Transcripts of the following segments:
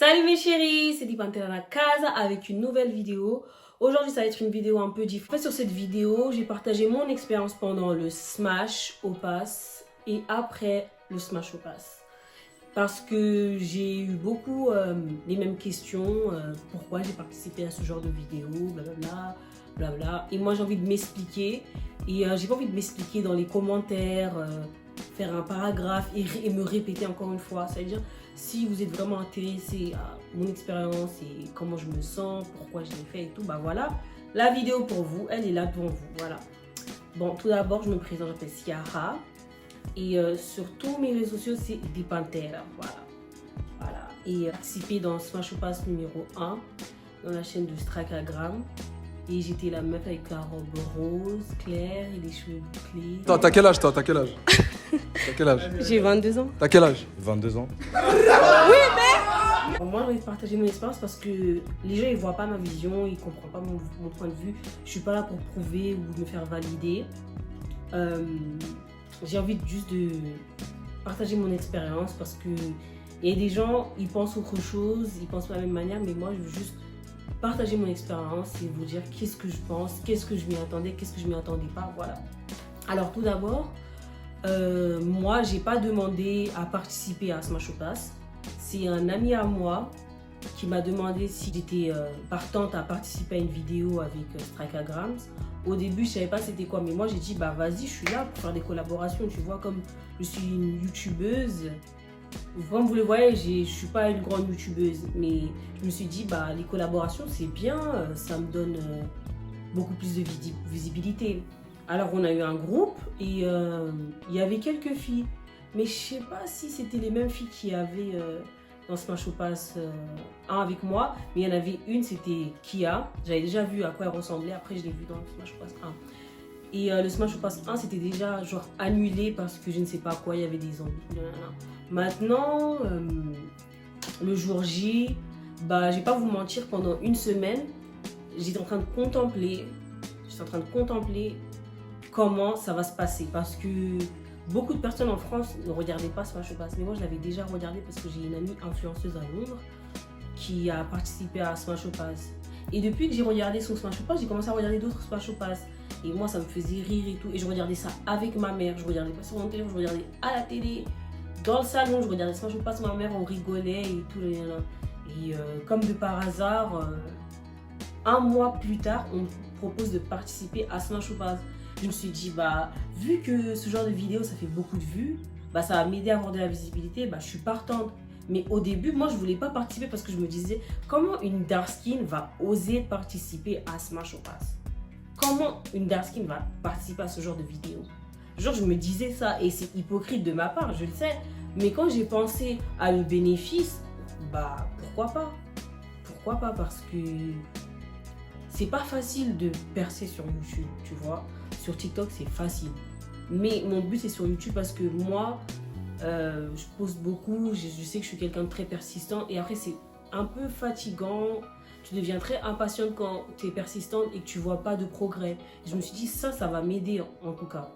Salut mes chéris, c'est Dipantella la casa avec une nouvelle vidéo. Aujourd'hui ça va être une vidéo un peu différente. Sur cette vidéo, j'ai partagé mon expérience pendant le Smash au Pass et après le Smash au Pass. Parce que j'ai eu beaucoup les mêmes questions, pourquoi j'ai participé à ce genre de vidéo, blablabla, blabla. Et moi j'ai envie de m'expliquer et j'ai pas envie de m'expliquer dans les commentaires, faire un paragraphe et me répéter encore une fois. Ça veut dire, si vous êtes vraiment intéressé à mon expérience et comment je me sens, pourquoi je l'ai fait et tout, bah voilà, la vidéo pour vous, elle est là devant vous, voilà. Bon, tout d'abord, je me présente, je m'appelle Ciara. Et sur tous mes réseaux sociaux, c'est Dipantella, voilà. Et participé dans Smash Pass numéro 1, dans la chaîne de Strakagram. Et j'étais la meuf avec la robe rose, claire et les cheveux bouclés. Attends, t'as quel âge toi? T'as quel âge? T'as quel âge? J'ai 22 ans. T'as quel âge? 22 ans. Moi, j'ai envie de partager mon expérience parce que les gens, ils voient pas ma vision, ils comprennent pas mon point de vue. Je suis pas là pour prouver ou me faire valider. J'ai envie juste de partager mon expérience parce que il y a des gens, ils pensent autre chose, ils pensent pas de la même manière, mais moi, je veux juste partager mon expérience et vous dire qu'est-ce que je pense, qu'est-ce que je m'y attendais, qu'est-ce que je m'y attendais pas, voilà. Alors tout d'abord, moi, j'ai pas demandé à participer à Smash au Pass. C'est un ami à moi qui m'a demandé si j'étais partante à participer à une vidéo avec Strakagrams. Au début, je savais pas c'était quoi, mais moi j'ai dit bah vas-y, je suis là pour faire des collaborations, tu vois, comme je suis une youtubeuse. Comme vous le voyez, je suis pas une grande youtubeuse, mais je me suis dit bah les collaborations c'est bien, ça me donne beaucoup plus de visibilité. Alors on a eu un groupe et il y avait quelques filles, mais je sais pas si c'était les mêmes filles qui avaient dans Smash au Pass 1 avec moi, mais il y en avait une, c'était Kia. J'avais déjà vu à quoi elle ressemblait, après je l'ai vu dans le Smash au Pass 1. Et le Smash au Pass 1, c'était déjà genre annulé parce que je ne sais pas quoi, il y avait des zombies. Maintenant, le jour J, bah, je vais pas vous mentir, pendant une semaine, j'étais en train de contempler comment ça va se passer. Parce que beaucoup de personnes en France ne regardaient pas Smash au Pass. Mais moi, je l'avais déjà regardé parce que j'ai une amie influenceuse à Londres qui a participé à Smash au Pass. Et depuis que j'ai regardé son Smash au Pass, j'ai commencé à regarder d'autres Smash au Pass. Et moi, ça me faisait rire et tout. Et je regardais ça avec ma mère. Je regardais pas sur mon téléphone, je regardais à la télé. Dans le salon, je regardais Smash au Pass, ma mère, on rigolait et tout. Et comme de par hasard, un mois plus tard, on me propose de participer à Smash au Pass. Je me suis dit, bah, vu que ce genre de vidéo, ça fait beaucoup de vues, bah, ça va m'aider à avoir de la visibilité, bah, je suis partante. Mais au début, moi, je voulais pas participer parce que je me disais, comment une dark skin va oser participer à Smash au Pass? Comment une dark skin va participer à ce genre de vidéo? Genre, je me disais ça et c'est hypocrite de ma part, je le sais. Mais quand j'ai pensé à le bénéfice, bah, pourquoi pas? Pourquoi pas? Parce que c'est pas facile de percer sur YouTube, tu vois. Sur TikTok, c'est facile. Mais mon but, c'est sur YouTube parce que moi, je poste beaucoup. Je sais que je suis quelqu'un de très persistant. Et après, c'est un peu fatigant. Tu deviens très impatiente quand tu es persistante et que tu vois pas de progrès. Et je me suis dit, ça va m'aider en tout cas.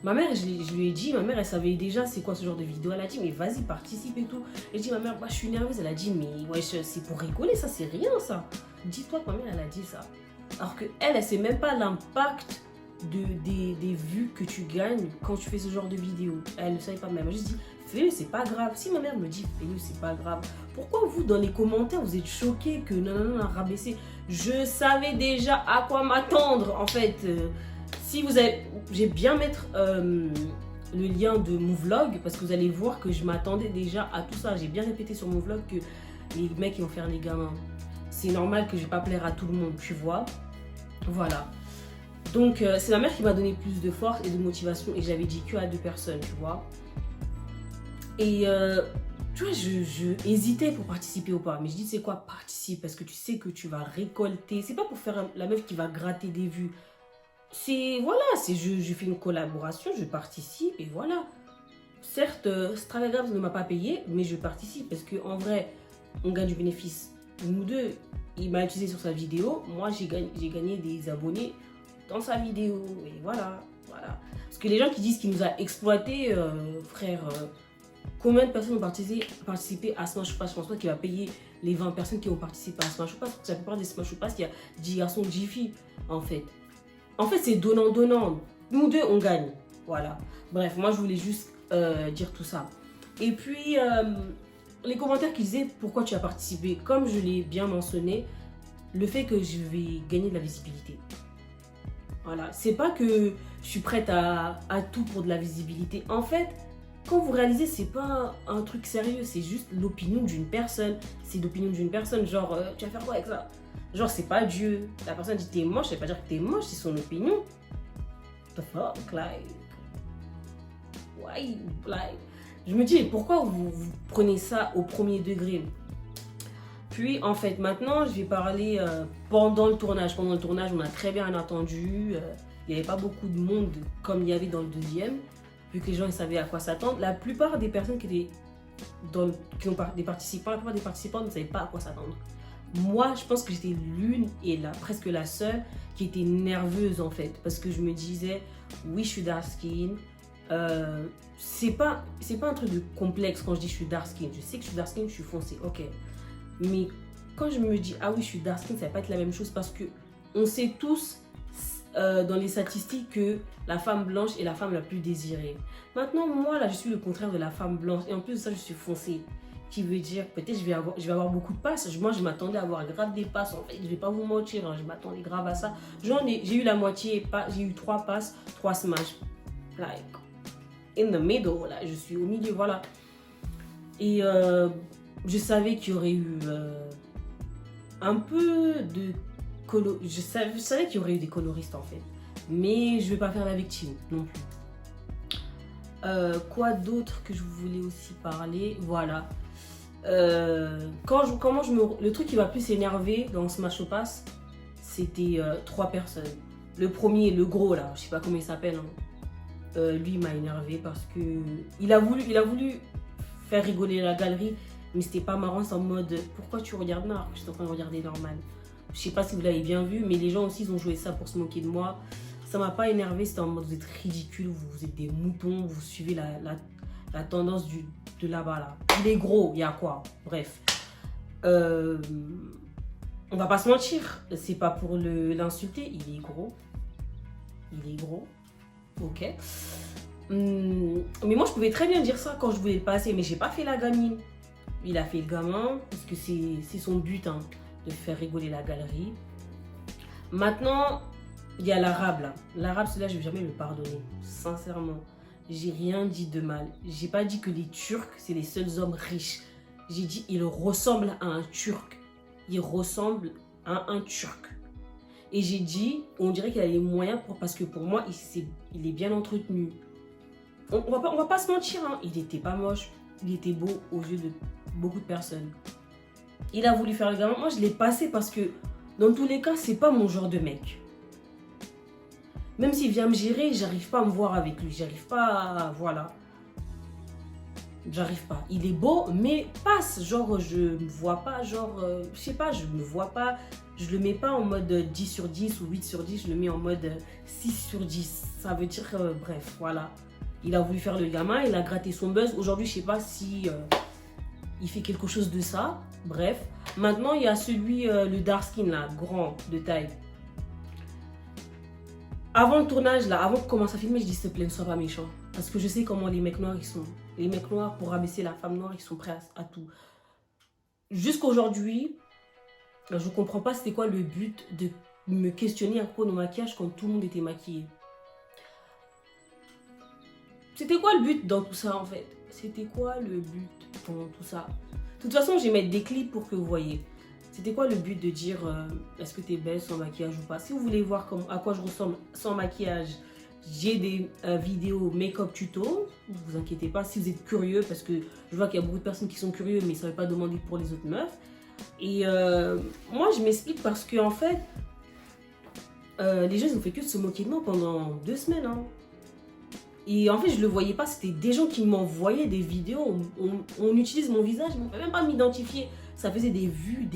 Ma mère, je lui ai dit, ma mère, elle savait déjà c'est quoi ce genre de vidéo. Elle a dit, mais vas-y, participe et tout. J'ai dit, ma mère, bah, je suis nerveuse. Elle a dit, mais ouais, c'est pour rigoler, ça, c'est rien, ça. Dis-toi que ma mère, elle a dit ça. Alors qu'elle, elle sait même pas l'impact des vues que tu gagnes quand tu fais ce genre de vidéo. Elle ne savait pas même. Je dis, fais-le, c'est pas grave. Si ma mère me dit, fais-le, c'est pas grave. Pourquoi vous, dans les commentaires, vous êtes choqués que non, rabaisser? Je savais déjà à quoi m'attendre, en fait. Si vous avez... J'ai bien mettre le lien de mon vlog parce que vous allez voir que je m'attendais déjà à tout ça. J'ai bien répété sur mon vlog que les mecs ils vont faire les gamins. C'est normal que je vais pas plaire à tout le monde, tu vois. Voilà. Donc c'est ma mère qui m'a donné plus de force et de motivation et j'avais dit que à 2 personnes, tu vois. Et tu vois, je hésitais pour participer ou pas. Mais je dis, c'est quoi, participe parce que tu sais que tu vas récolter. C'est pas pour faire la meuf qui va gratter des vues. C'est, voilà, je fais une collaboration, je participe et voilà. Certes, Strakagrams ne m'a pas payé, mais je participe parce qu'en vrai, on gagne du bénéfice. Nous deux, il m'a utilisé sur sa vidéo, moi j'ai gagné des abonnés dans sa vidéo et voilà. Parce que les gens qui disent qu'il nous a exploité, frère, Combien de personnes ont participé à Smash Pass? Je pense pas qu'il va payer les 20 personnes qui ont participé à Smash Pass. Parce que la plupart des Smash Pass, il y a 10 garçons, 10 filles, en fait. En fait, c'est donnant-donnant. Nous deux, on gagne. Voilà. Bref, moi, je voulais juste dire tout ça. Et puis, les commentaires qui disaient pourquoi tu as participé. Comme je l'ai bien mentionné, le fait que je vais gagner de la visibilité. Voilà. C'est pas que je suis prête à tout pour de la visibilité. En fait, quand vous réalisez, c'est pas un truc sérieux, c'est juste l'opinion d'une personne. C'est l'opinion d'une personne, genre, tu vas faire quoi avec ça? Genre, c'est pas Dieu. La personne dit t'es moche, ça veut pas dire que t'es moche, c'est son opinion. The fuck, like. Why? Like. Je me dis, pourquoi vous prenez ça au premier degré? Puis, en fait, maintenant, je vais parler pendant le tournage. Pendant le tournage, on a très bien attendu. Il n'y avait pas beaucoup de monde comme il y avait dans le deuxième. Vu que les gens ils savaient à quoi s'attendre. La plupart des personnes qui étaient des participants, la plupart des participants ne savaient pas à quoi s'attendre. Moi, je pense que j'étais l'une et presque la seule qui était nerveuse en fait. Parce que je me disais, oui, je suis dark skin. C'est pas un truc de complexe quand je dis je suis dark skin. Je sais que je suis dark skin, je suis foncée, ok. Mais quand je me dis, ah oui, je suis dark skin, ça va pas être la même chose parce que on sait tous dans les statistiques que la femme blanche est la femme la plus désirée. Maintenant, moi, là, je suis le contraire de la femme blanche. Et en plus de ça, je suis foncée. Qui veut dire, peut-être, je vais avoir beaucoup de passes. Moi, je m'attendais à avoir grave des passes. En fait, je vais pas vous mentir, hein, je m'attendais grave à ça. J'ai eu la moitié, j'ai eu 3 passes, 3 smash. Like, in the middle, là, je suis au milieu, voilà. Et je savais qu'il y aurait eu un peu de... Je savais qu'il y aurait eu des coloristes en fait, mais je vais pas faire la victime non plus. Quoi d'autre que je voulais aussi parler, voilà. Le truc qui m'a plus énervé dans Smash Pass, c'était 3 personnes. Le premier, le gros là, je sais pas comment il s'appelle, hein. Lui m'a énervé parce que il a voulu faire rigoler la galerie, mais c'était pas marrant, c'est en mode pourquoi tu regardes mal alors que je suis en train de regarder normal. Je sais pas si vous l'avez bien vu, mais les gens aussi ils ont joué ça pour se moquer de moi. Ça m'a pas énervé, c'était en mode vous êtes ridicules, vous êtes des moutons, vous suivez la tendance de là-bas là. Il est gros, il y a quoi? Bref. On va pas se mentir, c'est pas pour l'insulter, il est gros. Il est gros. Ok. Mais moi je pouvais très bien dire ça quand je voulais le passer, mais j'ai pas fait la gamine. Il a fait le gamin, parce que c'est son but, hein, de faire rigoler la galerie. Maintenant, il y a l'arabe là. L'arabe, celui-là, je vais jamais le pardonner. Sincèrement, j'ai rien dit de mal. J'ai pas dit que les Turcs, c'est les seuls hommes riches. J'ai dit, il ressemble à un Turc. Il ressemble à un Turc. Et j'ai dit, on dirait qu'il a les moyens, parce que pour moi, il est bien entretenu. On va pas se mentir, hein. Il était pas moche. Il était beau aux yeux de beaucoup de personnes. Il a voulu faire le gamin. Moi, je l'ai passé parce que, dans tous les cas, c'est pas mon genre de mec. Même s'il vient me gérer, j'arrive pas à me voir avec lui. J'arrive pas à... Voilà. J'arrive pas. Il est beau, mais passe. Genre, je me vois pas, genre... je sais pas, je me vois pas. Je le mets pas en mode 10 sur 10 ou 8 sur 10. Je le mets en mode 6 sur 10. Ça veut dire... bref, voilà. Il a voulu faire le gamin, il a gratté son buzz. Aujourd'hui, je sais pas si il fait quelque chose de ça. Bref. Maintenant, il y a celui, le dark skin là, grand, de taille. Avant le tournage, là, avant qu'on commence à filmer, je dis s'il te plaît, ne sois pas méchant. Parce que je sais comment les mecs noirs, ils sont. Les mecs noirs, pour rabaisser la femme noire, ils sont prêts à tout. Jusqu'aujourd'hui, je comprends pas c'était quoi le but de me questionner à propos de mon maquillage quand tout le monde était maquillé. C'était quoi le but dans tout ça en fait? C'était quoi le but dans tout ça? De toute façon, je vais mettre des clips pour que vous voyez. C'était quoi le but de dire est-ce que t'es belle sans maquillage ou pas? Si vous voulez voir à quoi je ressemble sans maquillage, j'ai des vidéos make-up tuto. Ne vous inquiétez pas si vous êtes curieux, parce que je vois qu'il y a beaucoup de personnes qui sont curieux mais ça ne veut pas demander pour les autres meufs. Et moi je m'explique parce que en fait les gens ils ont fait que de se moquer de moi pendant 2 semaines. Hein. Et en fait, je le voyais pas, c'était des gens qui m'envoyaient des vidéos. On utilise mon visage, mais on ne peut même pas m'identifier. Ça faisait des vues.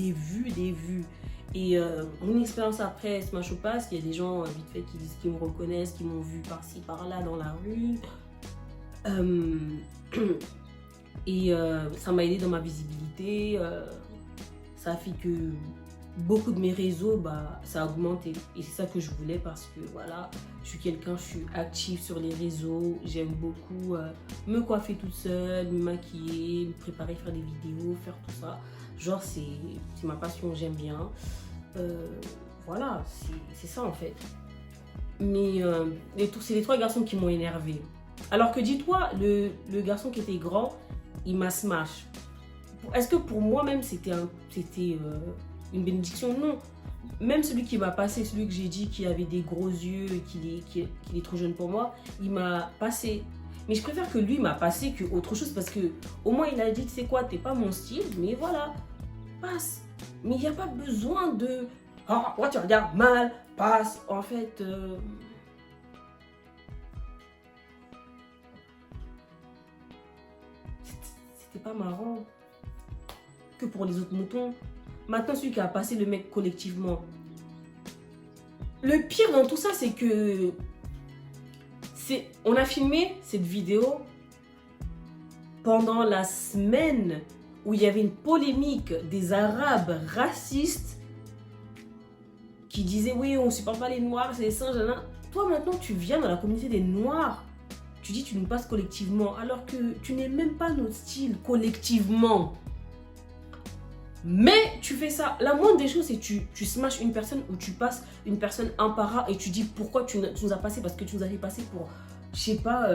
Et mon expérience après Smash Pass, il y a des gens vite fait qui disent qu'ils me reconnaissent, qui m'ont vu par-ci, par-là dans la rue. Et ça m'a aidé dans ma visibilité. Ça a fait que beaucoup de mes réseaux, bah, ça a augmenté. Et c'est ça que je voulais parce que voilà, je suis active sur les réseaux. J'aime beaucoup me coiffer toute seule, me maquiller, me préparer, faire des vidéos, faire tout ça. Genre, c'est ma passion, j'aime bien. Voilà, c'est ça en fait. Mais c'est les 3 garçons qui m'ont énervé. Alors que dis-toi, le garçon qui était grand, il m'a smash. Est-ce que pour moi-même c'était une bénédiction? Non. Même celui qui m'a passé, celui que j'ai dit qui avait des gros yeux et qu'il est trop jeune pour moi, il m'a passé. Mais je préfère que lui m'a passé que autre chose parce que au moins il a dit, tu sais quoi, t'es pas mon style, mais voilà, passe. Mais il n'y a pas besoin de ah, moi tu regardes mal, passe. En fait, c'était pas marrant que pour les autres moutons. Maintenant, celui qui a passé le mec collectivement. Le pire dans tout ça, c'est que on a filmé cette vidéo pendant la semaine où il y avait une polémique des Arabes racistes qui disaient oui, on ne supporte pas les Noirs, c'est les singes. Toi maintenant, tu viens dans la communauté des Noirs, tu dis tu nous passes collectivement alors que tu n'es même pas notre style collectivement. Mais tu fais ça. La moindre des choses, c'est que tu smashes une personne ou tu passes une personne un par un et tu dis pourquoi tu nous as passé, parce que tu nous as fait passer pour, je sais pas,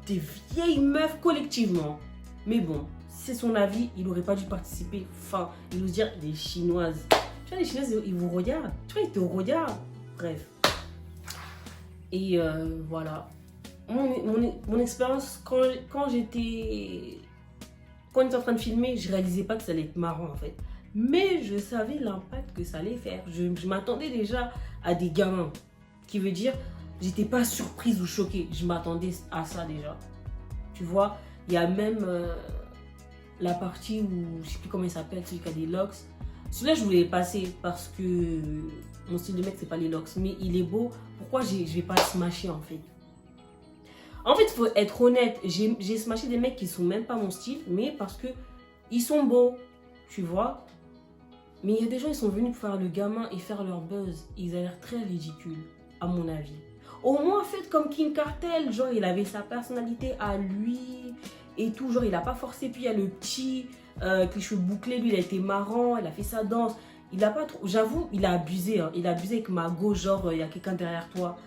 des vieilles meufs collectivement. Mais bon, c'est son avis, il n'aurait pas dû participer. Enfin, il nous dire des Chinoises. Tu vois, les Chinoises, ils vous regardent. Tu vois, ils te regardent. Bref. Et voilà. Mon expérience, quand on était en train de filmer, je réalisais pas que ça allait être marrant en fait. Mais je savais l'impact que ça allait faire. Je m'attendais déjà à des gamins. Qui veut dire, j'étais pas surprise ou choquée. Je m'attendais à ça déjà. Tu vois, il y a même la partie où, je sais plus comment il s'appelle, celui qui a des locks. Celui-là, je voulais le passer parce que mon style de mec, c'est pas les locks. Mais il est beau. Pourquoi je vais pas le smasher en fait? En fait, il faut être honnête, j'ai smashé des mecs qui sont même pas mon style, mais parce que ils sont beaux, tu vois. Mais il y a des gens, ils sont venus pour faire le gamin et faire leur buzz. Ils ont l'air très ridicules, à mon avis. Au moins, faites comme King Cartel, genre il avait sa personnalité à lui et tout, genre il a pas forcé. Puis il y a le petit avec les cheveux bouclés, lui il a été marrant, il a fait sa danse. Il a pas trop, j'avoue, il a abusé, hein. Il a abusé avec Mago, genre il y a quelqu'un derrière toi.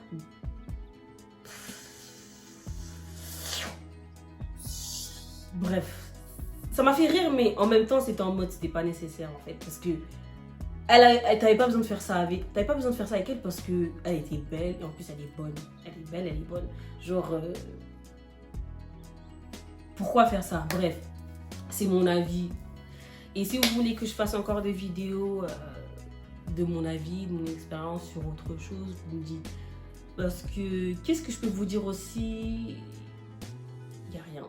Bref, ça m'a fait rire, mais en même temps, c'était en mode, c'était pas nécessaire en fait. Parce que t'avais pas besoin de faire ça avec, t'avais pas besoin de faire ça avec elle parce que elle était belle et en plus elle est bonne. Elle est belle, elle est bonne. Genre, pourquoi faire ça? Bref, c'est mon avis. Et si vous voulez que je fasse encore des vidéos de mon avis, de mon expérience sur autre chose, vous me dites. Parce que, qu'est-ce que je peux vous dire aussi? Il n'y a rien.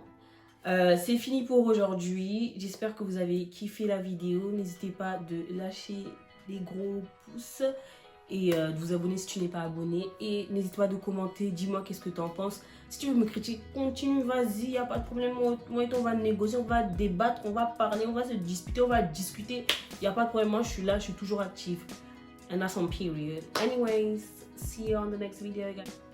C'est fini pour aujourd'hui. J'espère que vous avez kiffé la vidéo. N'hésitez pas de lâcher des gros pouces et de vous abonner si tu n'es pas abonné. Et n'hésite pas de commenter. Dis-moi qu'est-ce que tu en penses. Si tu veux me critiquer, continue, vas-y. Il n'y a pas de problème. Moi et toi, on va négocier, on va débattre, on va parler, on va se disputer, on va discuter. Il n'y a pas de problème. Moi, je suis là, je suis toujours active. And that's on period. Anyways, see you on the next video, guys.